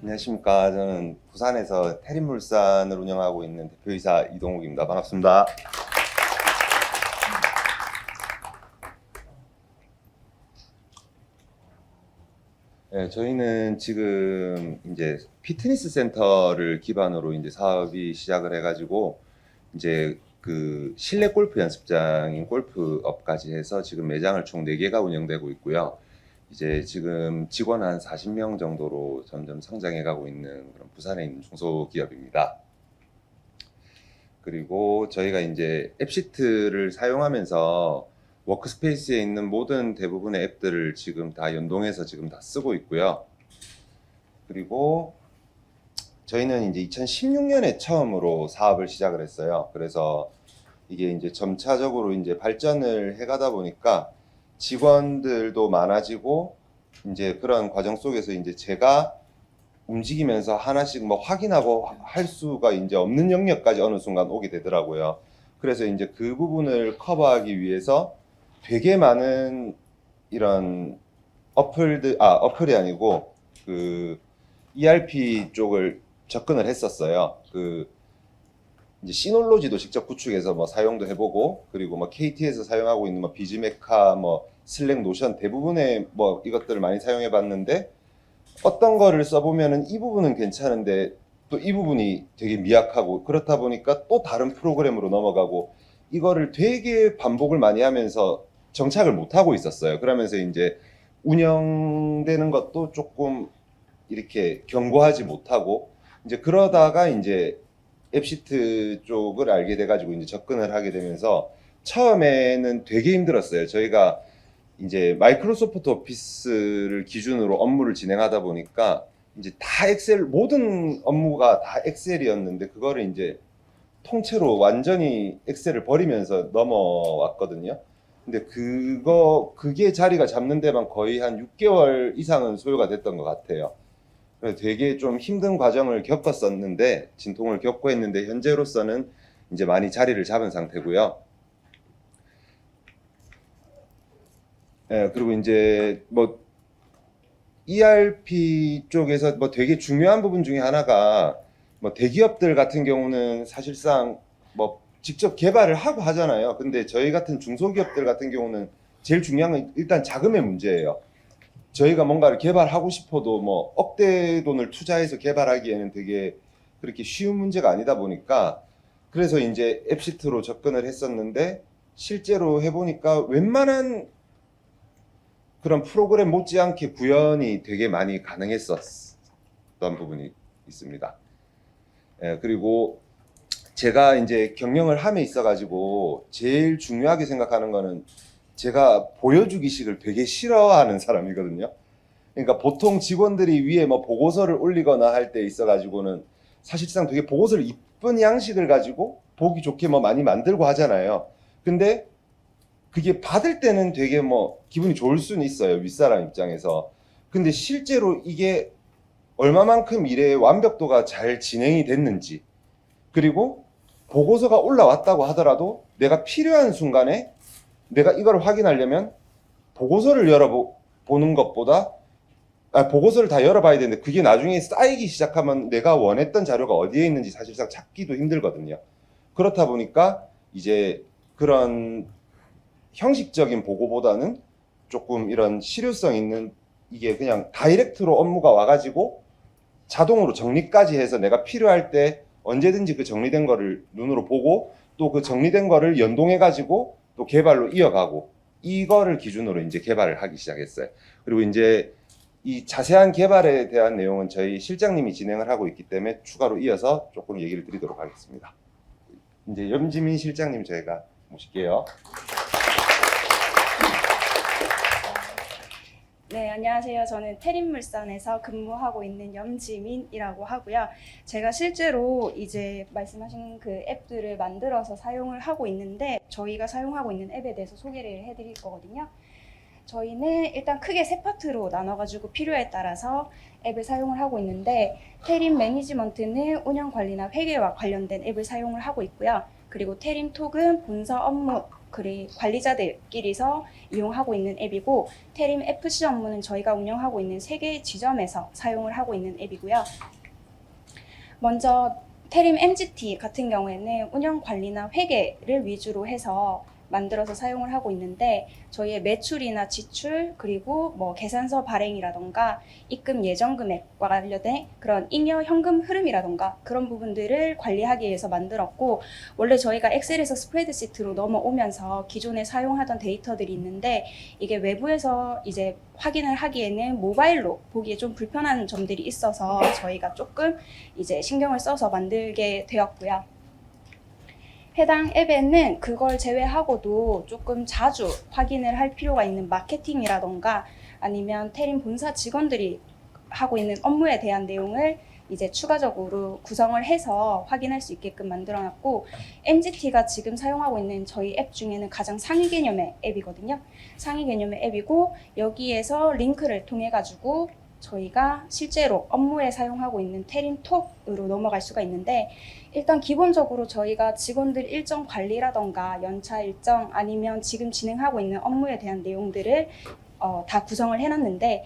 안녕하십니까. 저는 부산에서 태림물산을 운영하고 있는 대표이사 이동욱입니다. 반갑습니다. 네, 저희는 지금 이제 피트니스 센터를 기반으로 이제 사업이 시작을 해가지고 이제 그 실내 골프 연습장인 골프업까지 해서 지금 매장을 총 4개가 운영되고 있고요. 이제 지금 직원 한 40명 정도로 점점 성장해 가고 있는 그런 부산에 있는 중소기업입니다. 그리고 저희가 이제 앱시트를 사용하면서 워크스페이스에 있는 모든 대부분의 앱들을 지금 다 연동해서 지금 다 쓰고 있고요. 그리고 저희는 이제 2016년에 처음으로 사업을 시작을 했어요. 그래서 이게 이제 점차적으로 이제 발전을 해가다 보니까 직원들도 많아지고 이제 그런 과정 속에서 이제 제가 움직이면서 하나씩 뭐 확인하고 할 수가 이제 없는 영역까지 어느 순간 오게 되더라고요. 그래서 이제 그 부분을 커버하기 위해서 되게 많은 이런 어플이 아니고 그 ERP 쪽을 접근을 했었어요. 그 이제 시놀로지도 직접 구축해서 뭐 사용도 해보고, 그리고 뭐 KT에서 사용하고 있는 뭐 비즈메카, 뭐 슬랙, 노션 대부분의 뭐 이것들을 많이 사용해봤는데, 어떤 거를 써보면은 이 부분은 괜찮은데 또 이 부분이 되게 미약하고, 그렇다 보니까 또 다른 프로그램으로 넘어가고, 이거를 되게 반복을 많이 하면서 정착을 못 하고 있었어요. 그러면서 이제 운영되는 것도 조금 이렇게 견고하지 못하고, 이제 그러다가 이제 앱시트 쪽을 알게 돼가지고 이제 접근을 하게 되면서 처음에는 되게 힘들었어요. 저희가 이제 마이크로소프트 오피스를 기준으로 업무를 진행하다 보니까 이제 다 엑셀, 모든 업무가 다 엑셀이었는데 그거를 이제 통째로 완전히 엑셀을 버리면서 넘어왔거든요. 근데 그게 자리가 잡는 데만 거의 한 6개월 이상은 소요가 됐던 것 같아요. 그래서 되게 좀 힘든 과정을 겪었었는데, 진통을 겪고 했는데, 현재로서는 이제 많이 자리를 잡은 상태고요. 예, 그리고 이제 뭐 ERP 쪽에서 뭐 되게 중요한 부분 중에 하나가, 뭐 대기업들 같은 경우는 사실상 뭐 직접 개발을 하고 하잖아요. 근데 저희 같은 중소기업들 같은 경우는 제일 중요한 건 일단 자금의 문제예요. 저희가 뭔가를 개발하고 싶어도 뭐 억대 돈을 투자해서 개발하기에는 되게 그렇게 쉬운 문제가 아니다 보니까, 그래서 이제 앱시트로 접근을 했었는데, 실제로 해보니까 웬만한 그런 프로그램 못지않게 구현이 되게 많이 가능했었던 부분이 있습니다. 예, 그리고 제가 이제 경영을 함에 있어가지고 제일 중요하게 생각하는 거는, 제가 보여주기식을 되게 싫어하는 사람이거든요. 그러니까 보통 직원들이 위에 뭐 보고서를 올리거나 할 때 있어가지고는 사실상 되게 보고서를 이쁜 양식을 가지고 보기 좋게 뭐 많이 만들고 하잖아요. 근데 그게 받을 때는 되게 뭐 기분이 좋을 수는 있어요, 윗사람 입장에서. 근데 실제로 이게 얼마만큼 일의 완벽도가 잘 진행이 됐는지, 그리고 보고서가 올라왔다고 하더라도 내가 필요한 순간에 내가 이걸 확인하려면 보고서를 열어보는 것보다, 보고서를 다 열어봐야 되는데 그게 나중에 쌓이기 시작하면 내가 원했던 자료가 어디에 있는지 사실상 찾기도 힘들거든요. 그렇다 보니까 이제 그런 형식적인 보고보다는 조금 이런 실효성 있는, 이게 그냥 다이렉트로 업무가 와가지고 자동으로 정리까지 해서 내가 필요할 때 언제든지 그 정리된 거를 눈으로 보고, 또 그 정리된 거를 연동해가지고 또 개발로 이어가고, 이거를 기준으로 이제 개발을 하기 시작했어요. 그리고 이제 이 자세한 개발에 대한 내용은 저희 실장님이 진행을 하고 있기 때문에 추가로 이어서 조금 얘기를 드리도록 하겠습니다. 이제 염지민 실장님 저희가 모실게요. 네, 안녕하세요. 저는 태림물산에서 근무하고 있는 염지민이라고 하고요. 제가 실제로 이제 말씀하신 그 앱들을 만들어서 사용을 하고 있는데, 저희가 사용하고 있는 앱에 대해서 소개를 해드릴 거거든요. 저희는 일단 크게 세 파트로 나눠가지고 필요에 따라서 앱을 사용을 하고 있는데, 태림 매니지먼트는 운영 관리나 회계와 관련된 앱을 사용을 하고 있고요. 그리고 태림톡은 본사 업무 그리고 관리자들끼리서 이용하고 있는 앱이고, 테림 FC 업무는 저희가 운영하고 있는 3개의 지점에서 사용을 하고 있는 앱이고요. 먼저 테림 MGT 같은 경우에는 운영 관리나 회계를 위주로 해서 만들어서 사용을 하고 있는데, 저희의 매출이나 지출, 그리고 뭐 계산서 발행이라던가 입금 예정 금액과 관련된 그런 잉여 현금 흐름이라던가 그런 부분들을 관리하기 위해서 만들었고, 원래 저희가 엑셀에서 스프레드시트로 넘어오면서 기존에 사용하던 데이터들이 있는데, 이게 외부에서 이제 확인을 하기에는 모바일로 보기에 좀 불편한 점들이 있어서 저희가 조금 이제 신경을 써서 만들게 되었고요. 해당 앱에는 그걸 제외하고도 조금 자주 확인을 할 필요가 있는 마케팅이라던가 아니면 테림 본사 직원들이 하고 있는 업무에 대한 내용을 이제 추가적으로 구성을 해서 확인할 수 있게끔 만들어놨고, MGT가 지금 사용하고 있는 저희 앱 중에는 가장 상위 개념의 앱이거든요. 상위 개념의 앱이고, 여기에서 링크를 통해 가지고 저희가 실제로 업무에 사용하고 있는 테림톡으로 넘어갈 수가 있는데, 일단 기본적으로 저희가 직원들 일정 관리라던가 연차 일정 아니면 지금 진행하고 있는 업무에 대한 내용들을 다 구성을 해놨는데,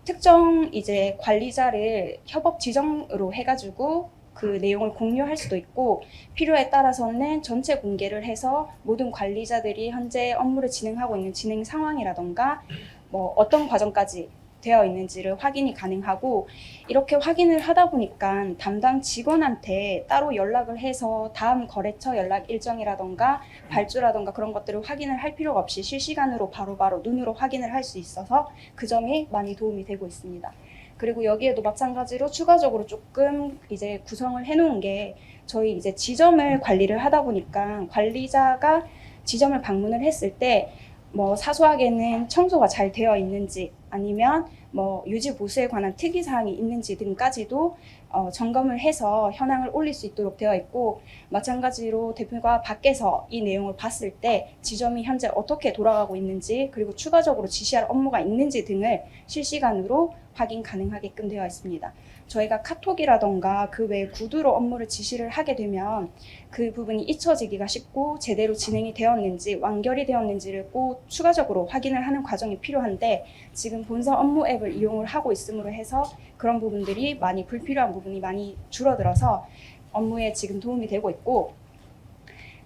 특정 이제 관리자를 협업 지정으로 해가지고 그 내용을 공유할 수도 있고, 필요에 따라서는 전체 공개를 해서 모든 관리자들이 현재 업무를 진행하고 있는 진행 상황이라던가 뭐 어떤 과정까지 되어 있는지를 확인이 가능하고, 이렇게 확인을 하다 보니까 담당 직원한테 따로 연락을 해서 다음 거래처 연락 일정이라던가 발주라던가 그런 것들을 확인을 할 필요가 없이 실시간으로 바로바로 눈으로 확인을 할 수 있어서 그 점이 많이 도움이 되고 있습니다. 그리고 여기에도 마찬가지로 추가적으로 조금 이제 구성을 해놓은 게, 저희 이제 지점을 관리를 하다 보니까 관리자가 지점을 방문을 했을 때 뭐 사소하게는 청소가 잘 되어 있는지 아니면 뭐 유지 보수에 관한 특이 사항이 있는지 등까지도 점검을 해서 현황을 올릴 수 있도록 되어 있고, 마찬가지로 대표가 밖에서 이 내용을 봤을 때 지점이 현재 어떻게 돌아가고 있는지, 그리고 추가적으로 지시할 업무가 있는지 등을 실시간으로 확인 가능하게끔 되어 있습니다. 저희가 카톡이라던가 그 외 구두로 업무를 지시를 하게 되면 그 부분이 잊혀지기가 쉽고, 제대로 진행이 되었는지 완결이 되었는지를 꼭 추가적으로 확인을 하는 과정이 필요한데, 지금 본사 업무 앱을 이용을 하고 있음으로 해서 그런 부분들이 많이 불필요한 부분이 많이 줄어들어서 업무에 지금 도움이 되고 있고,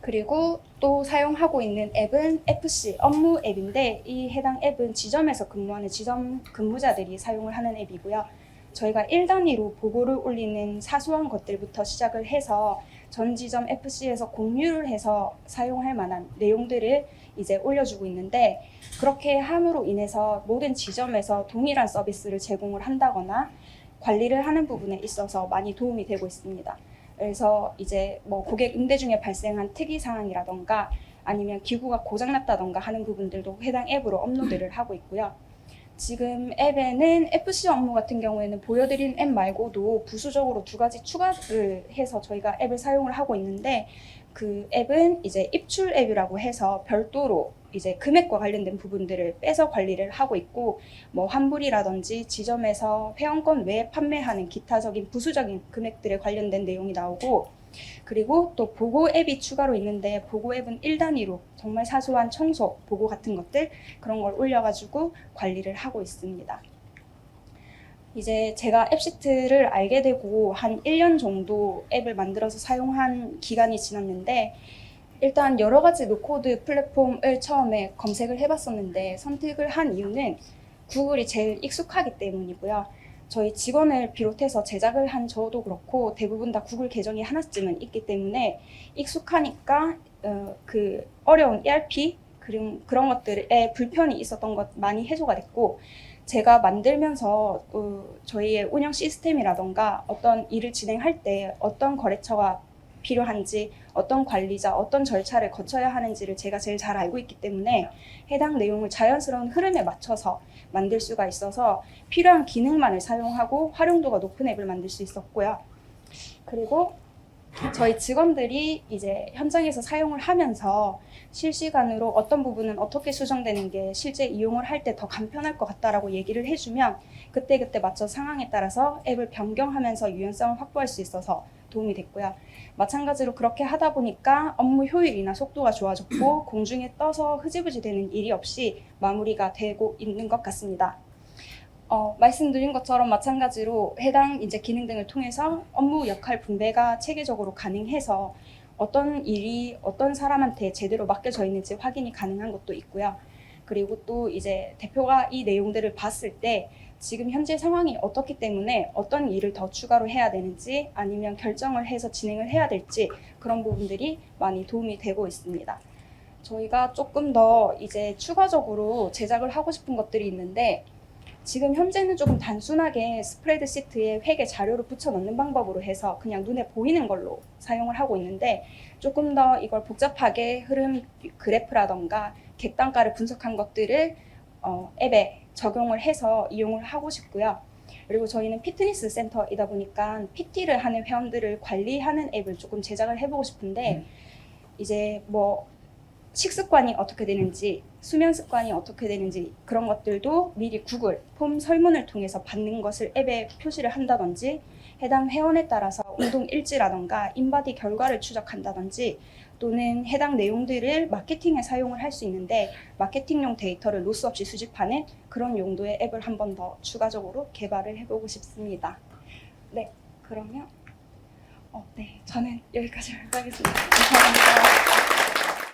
그리고 또 사용하고 있는 앱은 FC 업무 앱인데, 이 해당 앱은 지점에서 근무하는 지점 근무자들이 사용을 하는 앱이고요. 저희가 1단위로 보고를 올리는 사소한 것들부터 시작을 해서 전 지점 FC에서 공유를 해서 사용할 만한 내용들을 이제 올려주고 있는데, 그렇게 함으로 인해서 모든 지점에서 동일한 서비스를 제공을 한다거나 관리를 하는 부분에 있어서 많이 도움이 되고 있습니다. 그래서 이제 뭐 고객 응대 중에 발생한 특이 사항이라던가 아니면 기구가 고장났다던가 하는 부분들도 해당 앱으로 업로드를 하고 있고요. 지금 앱에는 FC 업무 같은 경우에는 보여드린 앱 말고도 부수적으로 2가지 추가를 해서 저희가 앱을 사용을 하고 있는데, 그 앱은 이제 입출 앱이라고 해서 별도로 이제 금액과 관련된 부분들을 빼서 관리를 하고 있고, 뭐 환불이라든지 지점에서 회원권 외에 판매하는 기타적인 부수적인 금액들에 관련된 내용이 나오고, 그리고 또 보고 앱이 추가로 있는데, 보고 앱은 1단위로 정말 사소한 청소, 보고 같은 것들 그런 걸 올려가지고 관리를 하고 있습니다. 이제 제가 앱시트를 알게 되고 한 1년 정도 앱을 만들어서 사용한 기간이 지났는데, 일단 여러 가지 노코드 플랫폼을 처음에 검색을 해봤었는데 선택을 한 이유는 구글이 제일 익숙하기 때문이고요. 저희 직원을 비롯해서 제작을 한 저도 그렇고 대부분 다 구글 계정이 하나쯤은 있기 때문에 익숙하니까 그 어려운 ERP 그런 것들에 불편이 있었던 것 많이 해소가 됐고, 제가 만들면서 저희의 운영 시스템이라던가 어떤 일을 진행할 때 어떤 거래처가 필요한지, 어떤 관리자, 어떤 절차를 거쳐야 하는지를 제가 제일 잘 알고 있기 때문에 해당 내용을 자연스러운 흐름에 맞춰서 만들 수가 있어서 필요한 기능만을 사용하고 활용도가 높은 앱을 만들 수 있었고요. 그리고 저희 직원들이 이제 현장에서 사용을 하면서 실시간으로 어떤 부분은 어떻게 수정되는 게 실제 이용을 할 때 더 간편할 것 같다라고 얘기를 해주면 그때그때 맞춰 상황에 따라서 앱을 변경하면서 유연성을 확보할 수 있어서 도움이 됐고요. 마찬가지로 그렇게 하다 보니까 업무 효율이나 속도가 좋아졌고 공중에 떠서 흐지부지 되는 일이 없이 마무리가 되고 있는 것 같습니다. 말씀드린 것처럼 마찬가지로 해당 이제 기능 등을 통해서 업무 역할 분배가 체계적으로 가능해서 어떤 일이 어떤 사람한테 제대로 맡겨져 있는지 확인이 가능한 것도 있고요. 그리고 또 이제 대표가 이 내용들을 봤을 때 지금 현재 상황이 어떻기 때문에 어떤 일을 더 추가로 해야 되는지 아니면 결정을 해서 진행을 해야 될지 그런 부분들이 많이 도움이 되고 있습니다. 저희가 조금 더 이제 추가적으로 제작을 하고 싶은 것들이 있는데 지금 현재는 조금 단순하게 스프레드시트에 회계 자료를 붙여 넣는 방법으로 해서 그냥 눈에 보이는 걸로 사용을 하고 있는데 조금 더 이걸 복잡하게 흐름 그래프라던가 객단가를 분석한 것들을 앱에 적용을 해서 이용을 하고 싶고요. 그리고 저희는 피트니스 센터이다 보니까 PT를 하는 회원들을 관리하는 앱을 조금 제작을 해보고 싶은데 이제 뭐 식습관이 어떻게 되는지 수면 습관이 어떻게 되는지 그런 것들도 미리 구글 폼 설문을 통해서 받는 것을 앱에 표시를 한다든지 해당 회원에 따라서 운동 일지라던가 인바디 결과를 추적한다든지 또는 해당 내용들을 마케팅에 사용을 할 수 있는데 마케팅용 데이터를 로스 없이 수집하는 그런 용도의 앱을 한 번 더 추가적으로 개발을 해보고 싶습니다. 네, 그러면 네, 저는 여기까지 하겠습니다. 감사합니다.